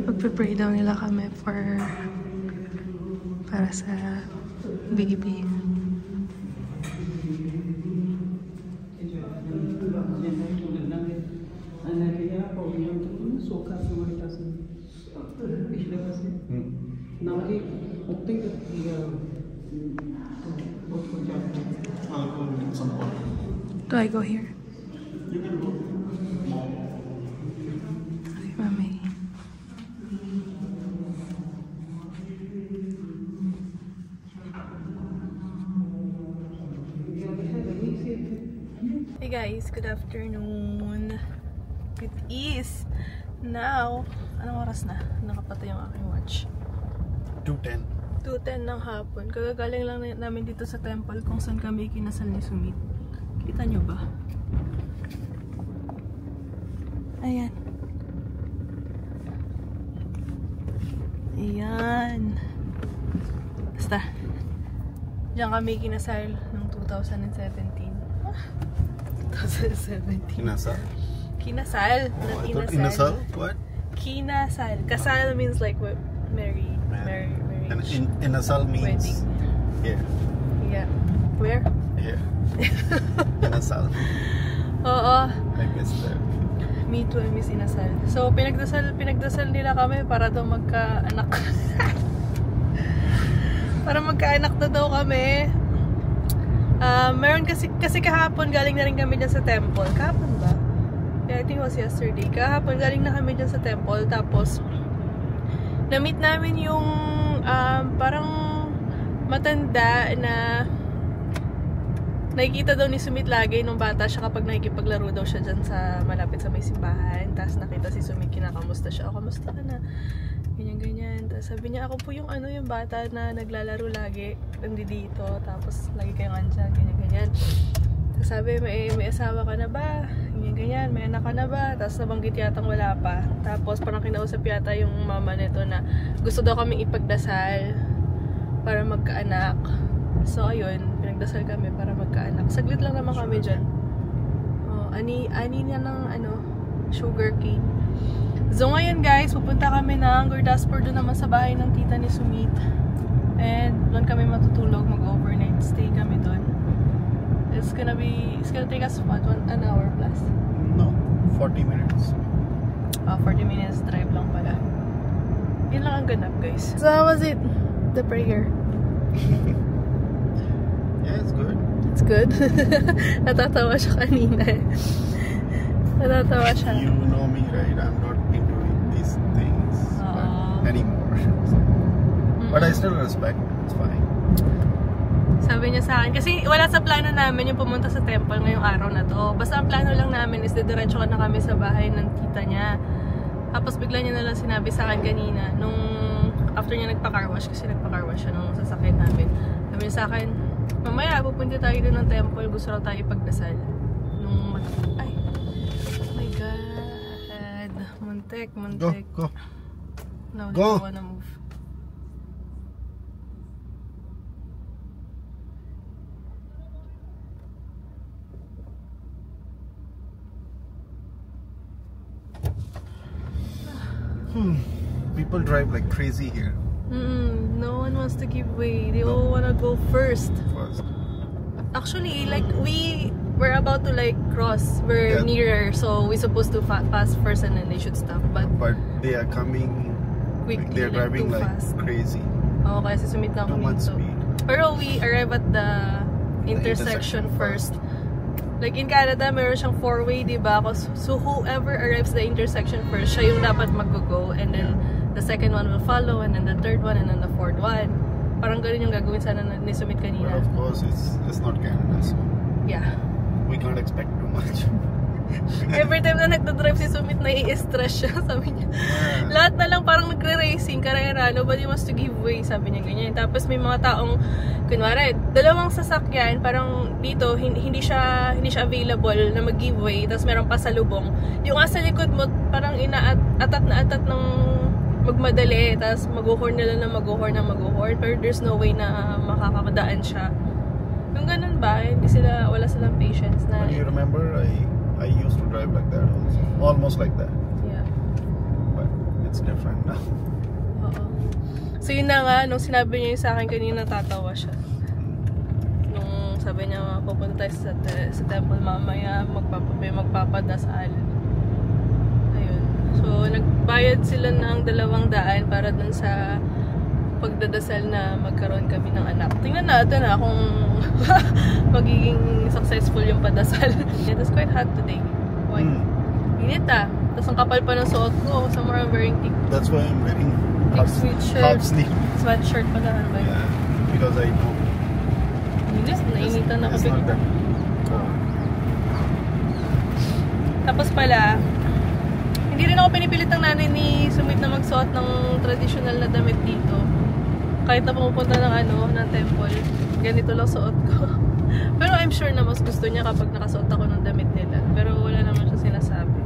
Magpe-pray daw nila kami para sa baby. Do I go here? You can go. Okay, Mommy. Hey guys, good afternoon. It is now, anong oras na? Nakapatay yung aking watch. 2:10. 2:10 ng hapon. Kagagaling lang namin dito sa temple kung saan kami kinasal ni Sumit. Kita nyo ba? Ayan. Ayan. Basta. Diyan kami kinasal noong 2017. 2017. Kinasal? Kinasal. Not inasal. Inasal? What? Kinasal. Kasal means like what? Marry. And inasal means wedding. here. Yeah. Where? Here. Inasal. Oo. I miss that. Me too, I miss inasal. So, pinagdasal nila kami para daw magkaanak. Para magkaanak na daw kami. Meron kasi kahapon galing na rin kami dyan sa temple. Kahapon ba? Yeah, I think it was yesterday. Kahapon galing na kami dyan sa temple. Tapos, na-meet namin yung parang matanda na nakikita daw ni Sumit lagi nung bata siya kapag nakikipaglaro daw siya dyan sa malapit sa may simbahan. Tapos nakita si Sumit, kinakamusta siya. O, kamusta ka na? Ganyan-ganyan. Tapos sabi niya, ako po yung yung bata na naglalaro lagi. Nandito. Tapos lagi kayong andyan. Ganyan-ganyan. Tapos sabi, may asawa ka na ba? Ganyan-ganyan. May anak ka na ba? Tapos nabanggit yatang wala pa. Tapos parang kinausap yata yung mama nito na gusto daw kaming ipagdasal para magkaanak. So, ayun, pinagdasal kami para magkaanak. Saglit lang naman kami dyan. Oh, ani niya ng sugar cane. So, ngayon guys, pupunta kami ng Gurdaspur doon naman sa bahay ng tita ni Sumit. And doon kami matutulog, mag-overnight stay kami doon. It's gonna take us what, an hour plus? No, 40 minutes. 40 minutes drive lang pala. Yun lang ang ganap guys. So, how was it? The prayer? Yeah, it's good. It's good. Natatawa siya kanina. Natatawa siya. You know me, right? I'm not into these things anymore. But I still respect. It's fine. Sabi niya sa akin, kasi wala sa plano namin yung pumunta sa temple ngayong araw na to. Basta ang plano lang namin is didiretso na kami sa bahay ng tita niya. Tapos bigla niya na lang sinabi sa akin kanina, nung after niya nagpa-car wash, kasi nagpa-car wash siya nung sasakyan namin. Sabi niya sa akin, mamaya pupunta tayo doon ng temple, gusto raw tayo ipagdasal. Nung ay, oh my god, muntik. Go. No, Go. don't wanna move. People drive like crazy here. No one wants to give way. They all wanna go first. Actually, like we're about to like cross. We're nearer, so we're supposed to pass first, and then they should stop. But they are coming quickly. Like they're driving like crazy. Oh, kasi sumit na kami dito. Pero we arrive at the intersection first. Like in Canada, meron siyang 4-way, diba? So whoever arrives the intersection first, siya yung dapat mag-go, and then the second one will follow, and then the third one, and then the fourth one. Parang ganun yung gagawin sana ni Sumit kanina. But of course, it's not Canada, so yeah, we can't expect too much. Every time na nagdadrive si Sumit, nai-stress siya, sabi niya. Lahat na lang parang nagre-racing, karera, nobody wants to give way, sabi niya ganyan. Tapos may mga taong, kunwari, dalawang sasakyan, parang dito, hindi siya available na mag-give way, tapos meron pa sa lubong. Yung asa likod mo, parang atat ng magmadali, tapos mag-horn nila na mag-horn, pero there's no way na makakadaan siya. Yung ganun ba, wala silang patience na. But you remember, I used to drive like that also. Almost like that. Yeah. But it's different now. Oo. So yun na nga, nung sinabi niya yung sa akin kanina, tatawa siya. Nung sabi niya, pupunta tayo sa temple mamaya, magpapadasal. Ayun. So, nagbayad sila ng 200 para dun sa pagdadasal na magkaroon kami ng anak. Tingnan natin kung magiging successful yung padasal. It is quite hot today. Why? Init Tapos ang kapal pa ng suot ko. Somewhere I'm wearing thick. That's why I'm wearing sweatshirt. half sleeve. Sweatshirt pa na. Yeah, because I know. Init, nainitan ako. It's not that. Tapos pala, hindi rin ako pinipilit ng nanay ni Sumit na magsuot ng traditional na damit dito. Kahit na pumupunta ng temple, ganito lang suot ko. Pero I'm sure na mas gusto niya kapag nakasuot ako ng damit nila. Pero wala naman siya sinasabi.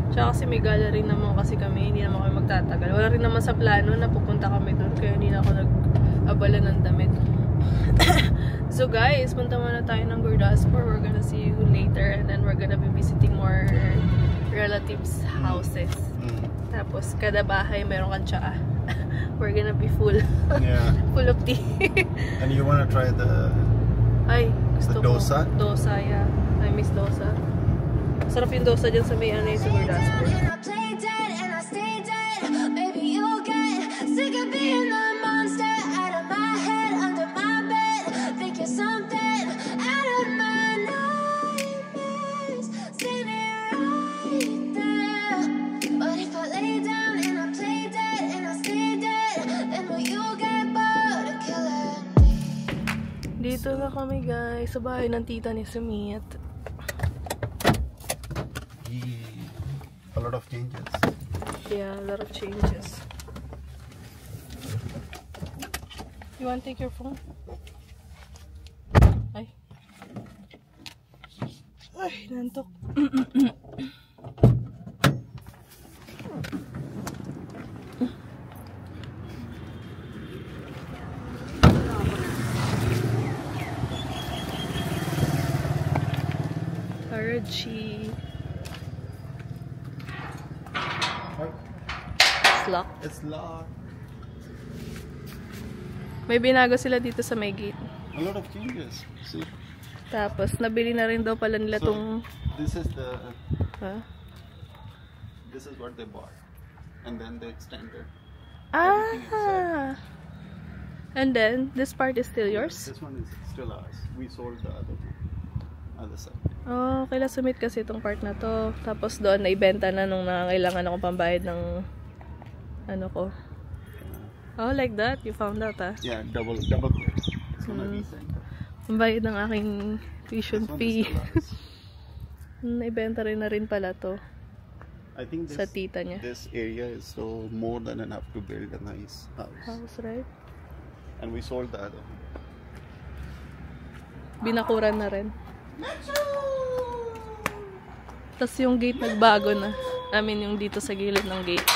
Tsaka kasi may gallery naman kasi kami, hindi naman kami magtatagal. Wala rin naman sa plano na pupunta kami doon, kaya hindi na ako nag-abala ng damit. So guys, punta muna tayo ng Gurdaspur. We're gonna see you later and then we're gonna be visiting more relatives' houses. Tapos kada bahay meron kang tsaa. We're gonna be full. Yeah. Full of tea. And you wanna try the gusto dosa? Ko. Dosa, yeah. I miss dosa. Sarap yung dosa dyan sa may sa Gurdaspur. Dito na kami guys, sa bahay ng tita ni Sumit. A lot of changes. Yeah, a lot of changes. You want to take your phone? Ay. Ay, nantok. Karachi. It's locked. It's locked. May binago sila dito sa may gate. A lot of changes. See? Tapos, nabili na rin daw pala nila tong... This is the... Huh? This is what they bought. And then they extended. And then, this part is still yours? This one is still ours. We sold the other side. Oh, kaila Sumit kasi itong part na to. Tapos doon, naibenta na nung nangangailangan akong pambayad ng ko. Oh, like that? You found out, Yeah, double plate. It's gonna be sent. Pambayad ng aking tuition fee. Naibenta rin na rin pala to. I think sa tita niya. This area is so more than enough to build a nice house. Right? And we sold the other one. Binakuran na rin. Tapos yung gate nagbago na. I mean, yung dito sa gilid ng gate.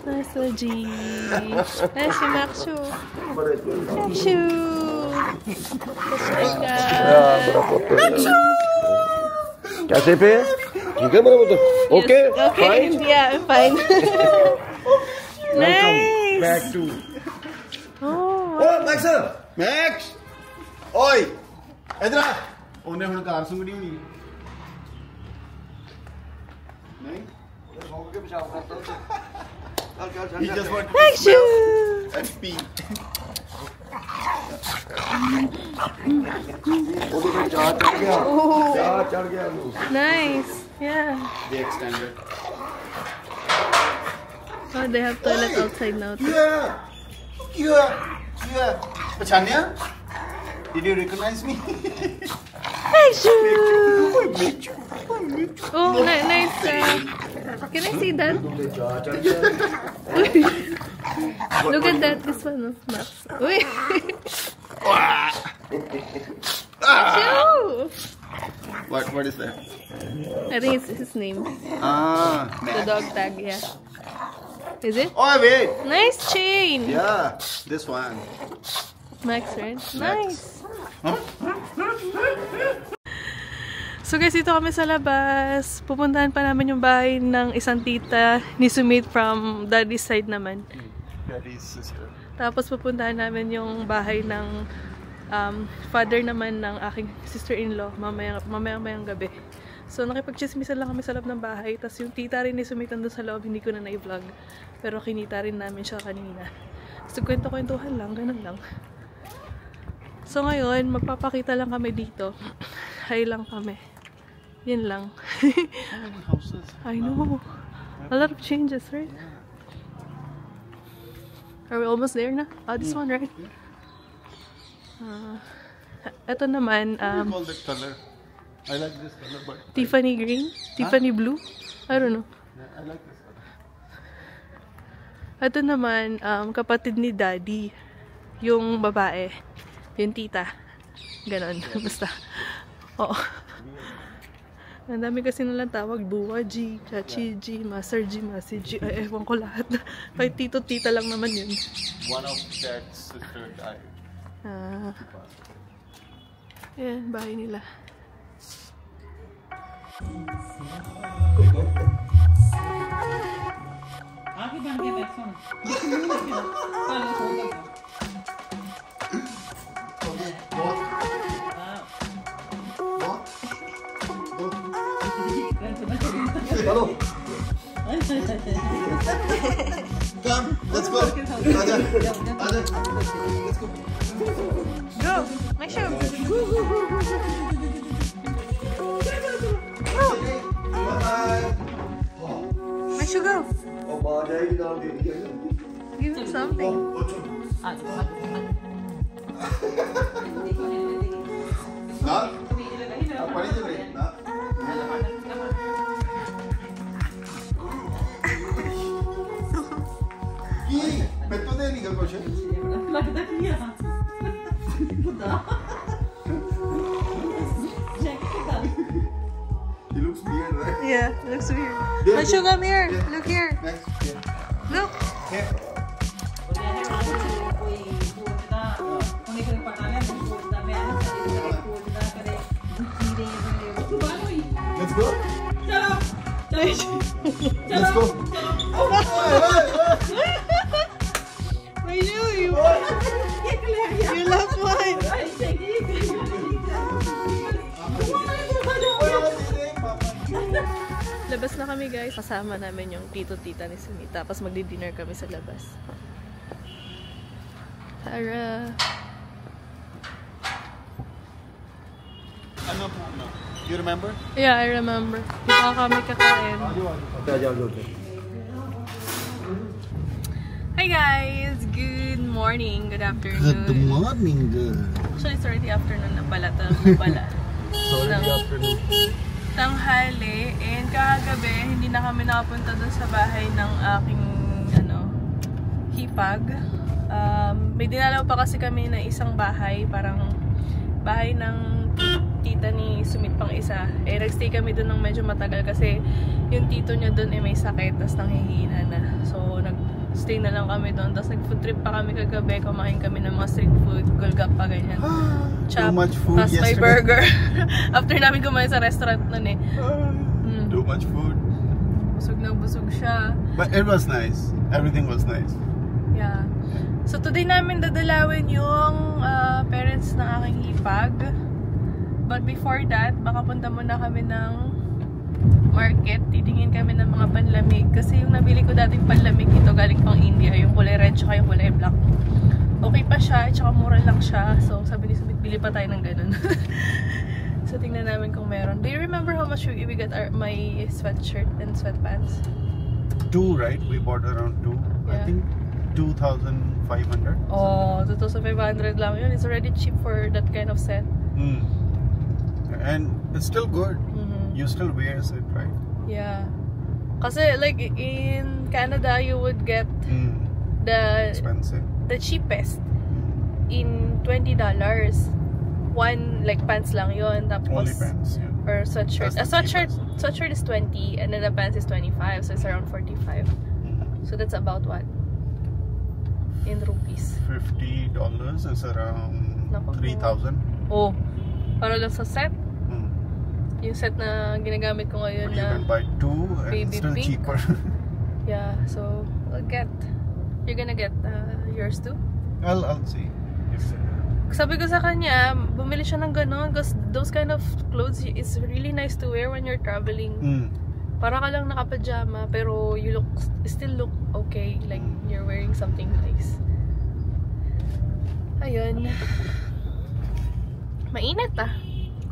Nice OG. Nice yung Makshu. Makshu. Makshu. कैसे पे ठीक है मेरा मतलब okay fine yeah I'm fine nice Back to Max Max oi इधर आ ਉਹਨੇ ਹੁਣ ਕਾਰ ਸੁੰਗੜੀ ਹੋਣੀ ਨਹੀਂ हो के पेशाब करता हूं चल he just want Makshu. FP चढ़ गया Nice yeah they extended oh they have toilet outside now too. Yeah पहचानिया did you recognize me Makshu. Oh nice can I see that look at that this one Max Uy. what is that I think it's his name the dog tag yeah is it oh wait nice chain yeah this one Max right nice So guys, dito kami sa labas. Pupuntahan pa namin yung bahay ng isang tita ni Sumit from daddy's side naman. Daddy's sister. Tapos pupuntahan namin yung bahay ng father naman ng aking sister-in-law mamayang gabi. So nakipag-chismisan lang kami sa loob ng bahay. Tapos yung tita rin ni Sumit doon sa loob, hindi ko na na-vlog. Pero kinita rin namin siya kanina. So kwento-kwentuhan lang, ganun lang. So ngayon, magpapakita lang kami dito. Hi lang kami. Yan lang. How many houses? I know. A lot of changes, right? Are we almost there na? Oh, this one, right? Ito naman, What do you call that color? I like this color, but Tiffany green? Tiffany blue? I don't know. yeah, I like this color. Ito naman, kapatid ni Daddy. Yung babae. Yung tita. Ganon. Basta. Oo. Ang dami kasi nalang tawag. Buwa G, Chachi G, Master G, Masi G. Ay, ewan ko lahat. Kahit tito-tita lang naman yun. One of Dad's sister died. Ayan, bahay nila. Hello. Come, let's go. Aja. Let's go. Go! My shoe! Bye. My shoe, go! Give him something. Na? Apa ni tu? Na? Ye, betul deh ni kalau macam. He looks weird, right? Yeah, it looks weird. There, My shoe, there. come here! Yeah. Look here! Next, yeah. Look! Yeah. Let's go. Let's go. My shoe! You left mine! Labas na kami guys. Kasama namin yung tito-tita ni Sumit. Tapos magdi-dinner kami sa labas. Tara! Ano po na? You remember? Yeah, I remember. Dito kami kakain. Hi guys! Good morning, good afternoon. Good morning, girl. Actually, it's already afternoon na pala. Sorry, good afternoon. Tanghali. And kagabi, hindi na kami nakapunta dun sa bahay ng aking hipag. May dinalaw pa kasi kami na isang bahay. Parang bahay ng tita ni Sumit pang isa. Eh, nagstay kami dun ng medyo matagal kasi yung tito niya dun may sakit. Tapos nanghihina na. So, nagstay na lang kami dun. Tapos nag-food trip pa kami kagabi. Kumain kami ng mga street food. Golgappa, ganyan. Too much food Tapos may yesterday. burger. After namin kumain sa restaurant nun eh. Too much food. Busog na busog siya. But it was nice. Everything was nice. Yeah. So today namin dadalawin yung parents ng aking hipag. But before that, baka punta muna kami ng market. Titingin kami ng mga panlamig. Kasi yung nabili ko dating panlamig ito galing pang India. Yung kulay red tsaka yung kulay black. Okay pa siya, tsaka mura lang siya. So sabi ni Sumit, bili pa tayo ng ganun. So tingnan namin kung meron. Do you remember how much we got my sweatshirt and sweatpants? 2, right? We bought around 2. Yeah. I think 2,500. Oh, 2,500 lang yun. It's already cheap for that kind of set. And it's still good. Mm-hmm. You still wears it, right? Yeah. Kasi like in Canada, you would get Expensive. the cheapest in $20. One like pants lang yun. Tapos, Only pants, yeah. or sweatshirt. A That's the sweatshirt is 20 and then the pants is 25, so it's around 45. So that's about what? In rupees. $50 is around Naku. 3,000. Oh, para lang sa set? Yung set na ginagamit ko ngayon But you na can buy 2 and baby still pink. cheaper. Yeah, so you're gonna get yours too? I'll see. Sabi ko sa kanya, bumili siya ng ganon because those kind of clothes is really nice to wear when you're traveling. Para ka lang naka-pajama pero you still look okay, like you're wearing something nice. Ayun. Mainit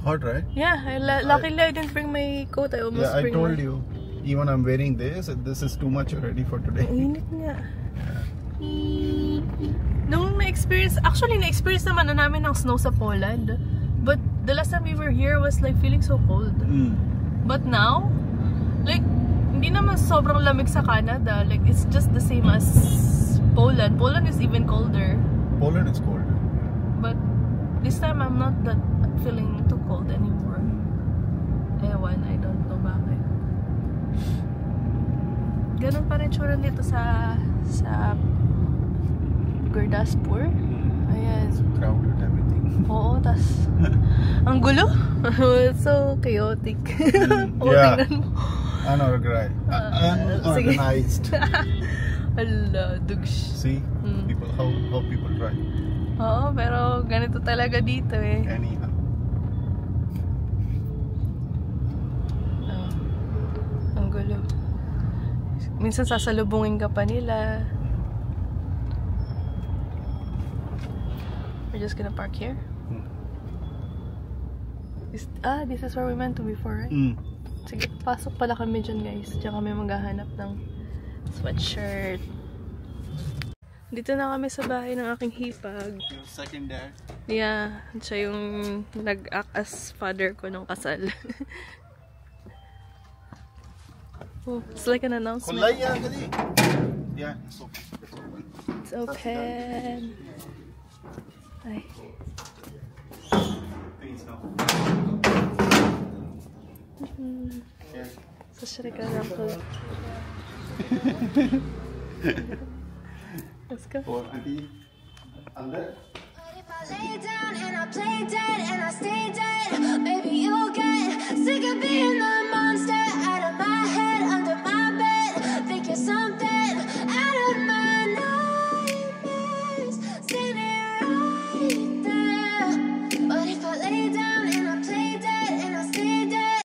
Hot, right? Yeah, luckily I didn't bring my coat. I almost I bring told one. you. Even I'm wearing this is too much already for today. Mainit nga. Nung na-experience naman na namin ng snow sa Poland. But the last time we were here was like feeling so cold. But now, like, hindi naman sobrang lamig sa Canada. Like, it's just the same as Poland. Poland is even colder. Poland is cold. But this time, I'm not that feeling too cold anymore. Ewan, I don't know bakit. Ganun pa rin tsura dito sa Gurdaspur. Ayan. It's crowded, everything. Oo, tas ang gulo. It's so chaotic. Yeah. Tingnan mo. Unorganized. Unorganized. Hala, dugs. See? People, how people drive. Oo, pero ganito talaga dito eh. Anyhow. Ang gulo. Minsan sasalubungin ka pa nila. We're just gonna park here. This is where we meant to before, right? Sige, pasok pala kami dyan guys. Diyan kami maghahanap ng sweatshirt. Dito na kami sa bahay ng aking hipag. Your second dad? Yeah, siya yung nag-act as father ko nung kasal. Oh, it's like an announcement. Yeah, it's open. It's open. Ay. Please no. So should I go around close? Let's go. For auntie, under. If I lay down and I play dead and I stay dead, baby, you'll get sick of being the